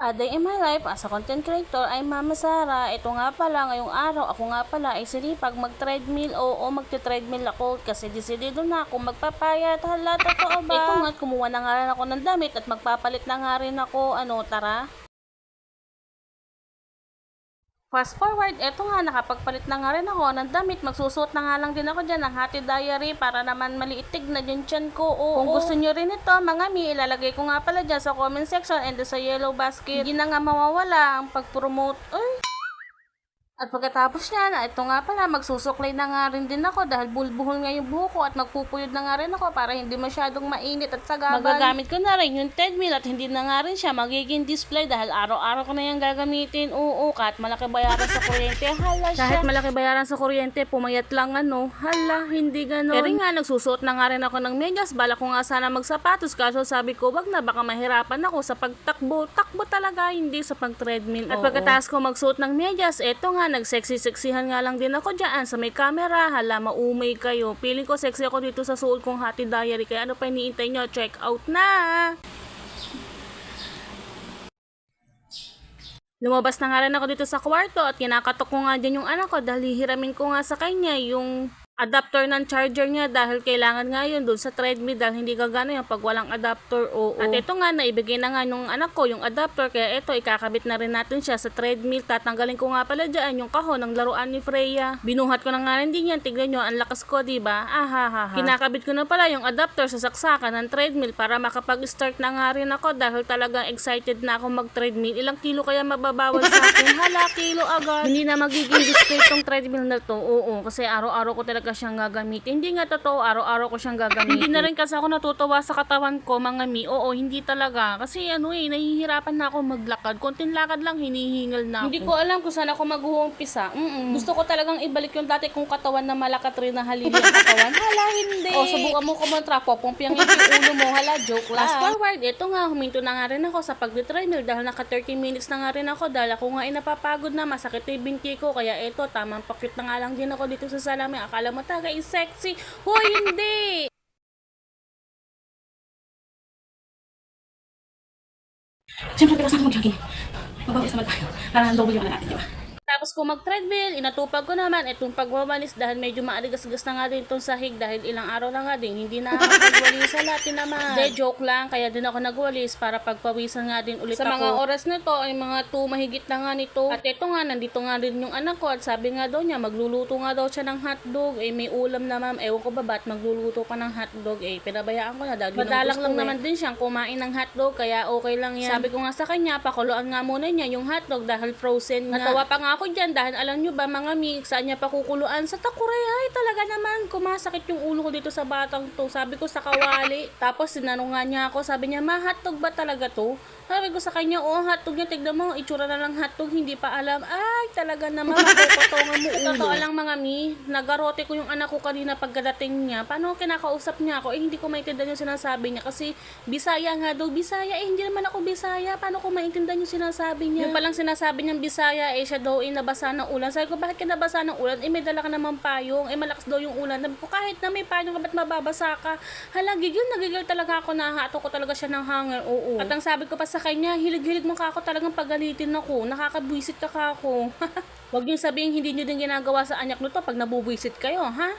A day in my life as a content creator ay Mama Sara. Ito nga pala ngayong araw, ako nga pala ay sinipag mag-treadmill. Oo, magte-treadmill ako kasi desidido na ako magpapayat. Hala, totoo ba? Ito nga, kumuha na nga rin ako ng damit at magpapalit na nga rin ako. Ano, tara? Fast forward, eto nga, nakapagpalit na nga rin ako ng damit. Magsusuot na nga lang din ako dyan ng Hati Diary para naman maliitig na yung tiyan ko. Oo, kung gusto nyo rin ito, mga mi, ilalagay ko nga pala dyan sa comment section and sa yellow basket. Hindi na nga mawawala ang pag-promote. Ay! At pagkatapos niya na ito nga pala, magsusuklay na nga rin din ako dahil bulbuhol nga yung buhok ko at magpupuyod na nga rin ako para hindi masyadong mainit at sagabal. Magagamit ko na rin yung treadmill at hindi na nga rin siya magiging display dahil araw-araw ko na yung gagamitin. Oo, kahit malaki bayaran sa kuryente, hala siya. Kahit malaki bayaran sa kuryente, pumayat lang ano, hala, hindi ganon. Pero nga, nagsusuot na nga rin ako ng medyas, bala ko nga sana magsapatos, kaso sabi ko, wag na, baka mahirapan ako sa pagtakbo. Takbo talaga, hindi sa pag-treadmill. At pagkatapos ko magsuot ng medyas, eto nga, nag-sexy-sexyhan nga lang din ako dyan sa may camera. Hala, maumay kayo. Feeling ko sexy ako dito sa suot kong Hati Diary. Kaya ano pa iniintay nyo? Check out na! Lumabas na nga rin ako dito sa kwarto at kinakatok ko nga dyan yung anak ko dahil hihiramin ko nga sa kanya yung adapter ng charger niya dahil kailangan nga yun doon sa treadmill dahil hindi gagana yung pag walang adapter. Oo. At ito nga, naibigay na nga nung anak ko yung adapter kaya ito, ikakabit na rin natin siya sa treadmill. Tatanggalin ko nga pala dyan yung kahon ng laruan ni Freya. Binuhat ko na nga rin din yan. Tignan nyo, ang lakas ko, diba? Ahahaha. Kinakabit ko na pala yung adapter sa saksakan ng treadmill para makapag-start na nga rin ako dahil talagang excited na ako mag-treadmill. Ilang kilo kaya mababawal sa akin? Hala, kilo agad. Hindi na magiging display tong treadmill na to. Oo, kasi araw-araw ko talaga siyang gagamitin. Hindi nga totoo, araw-araw ko siyang gagamitin. Hindi na rin kasi ako natutuwa sa katawan ko, mga mi. Oo, hindi talaga. Kasi nahihirapan na ako maglakad. Konting lakad lang, hinihingal na ako. Hindi ko alam kung saan ako mag-uumpisa. Gusto ko talagang ibalik yung dati kong katawan na malakat rin na halili ang katawan. Hala, hindi. O, subukan mo kumontra po. Pumpiyangin yung ulo mo. Hala, joke lang. Fast forward, ito nga, huminto na nga rin ako sa pag-treadmill dahil naka 30 minutes na nga rin ako dahil ako nga ay napapagod na, masakit yung binti ko. Kaya ito, tamang pakit na nga lang din ako dito sa salamin. Akala mo taga is sexy. Hoy, hindi! Siyempre, pero saan ka mag-jogging? Magbabis naman tayo. Para double yung natin, di ba? Tapos kung mag-treadmill, inatupag ko naman itong pagwawalis dahil medyo maaligas-gas na nga din itong sahig dahil ilang araw na nga din hindi na ako nagwalis sa latin naman. De, joke lang, kaya din ako nagwalis para pagpawisan nga din ulit sa ako. Sa mga oras na to ay mga 2 mahigit na nga nito. At ito nga, nandito nga din yung anak ko at sabi nga daw niya, magluluto nga daw siya ng hotdog. May ulam na ma'am, ewan ko ba ba't magluluto pa ng hotdog. Pinabayaan ko na dahil madalang lang naman din siyang kumain ng hotdog kaya okay lang yan. Sabi ko nga sa kanya, pakuluan nga muna niya yung hotdog dahil frozen nga. Natawa pa nga ako dyan dahil alam nyo ba mga mi, saan niya pakukuluan? Sa takuray. Ay talaga naman, kumasakit yung ulo ko dito sa batang to. Sabi ko sa kawali. Tapos sinanong nga niya ako, sabi niya, ma, hotdog ba talaga to? Sabi ko sa kanya, oh, hotdog niya, tignan mo, itsura na lang hotdog, hindi pa alam. Ay talaga naman, makukotongan mo ulo. Totoo lang mga mi, nagarote ko yung anak ko kanina pagkadating niya. Paano kinakausap niya ako? Hindi ko maintindihan yung sinasabi niya kasi Bisaya nga daw, Bisaya. Hindi naman ako Bisaya. Paano ko maintindihan yung sinasabi niya? Yung palang sinasabi niyang Bisaya, siya daw nabasa ng ulan. Sabi ko, bakit ka nabasa ng ulan? May dala ka naman payong. Malakas daw yung ulan. Sabi ko, kahit na may payong ka, ba't mababasa ka? Hala, gigil na gigil talaga ako. Nahato ko talaga siya ng hanger. Oo. At ang sabi ko pa sa kanya, hilig-hilig mo ka ako talagang pagalitin ako. Nakakabwisit ka ako. Huwag niyo sabihin hindi niyo din ginagawa sa anak nito pag nabubwisit kayo, ha?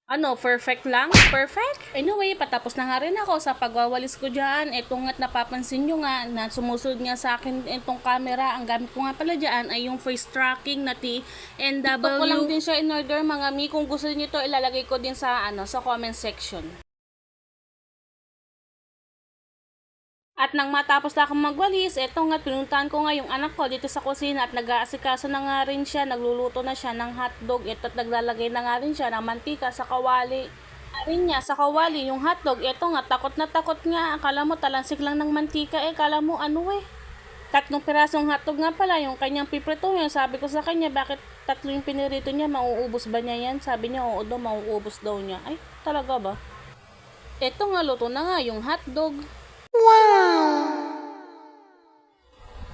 Ano, perfect lang? Perfect? Anyway, patapos na nga rin ako sa pagwawalis ko dyan. Itong nga't napapansin nyo nga na sumusunod nga sa akin itong camera. Ang gamit ko nga pala dyan ay yung face tracking na TNW. Ito ko lang din siya in order mga mi. Kung gusto niyo to ilalagay ko din sa sa comment section. At nang matapos na akong magwalis, eto nga, pinuntahan ko nga yung anak ko dito sa kusina at nag-aasikaso na nga rin siya, nagluluto na siya ng hotdog. Ito at naglalagay na nga rin siya ng mantika sa kawali. Rin niya sa kawali yung hotdog. Eto nga, takot na takot nga. Akala mo talansik lang ng mantika akala mo 3 pirasong hotdog nga pala yung kanyang piprito niya. Sabi ko sa kanya, bakit 3 yung pinirito niya? Mauubos ba niya yan? Sabi niya, oo daw, mauubos daw niya. Ay, talaga ba? Eto nga, luto na nga yung hotdog.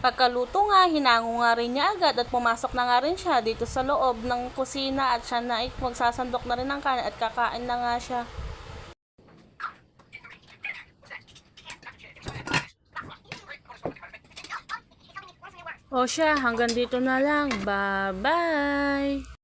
Pagkaluto nga, hinango nga rin niya agad at pumasok na nga rin siya dito sa loob ng kusina at siya na magsasandok na rin ng kanin at kakain na nga siya. O siya, hanggang dito na lang. Bye-bye!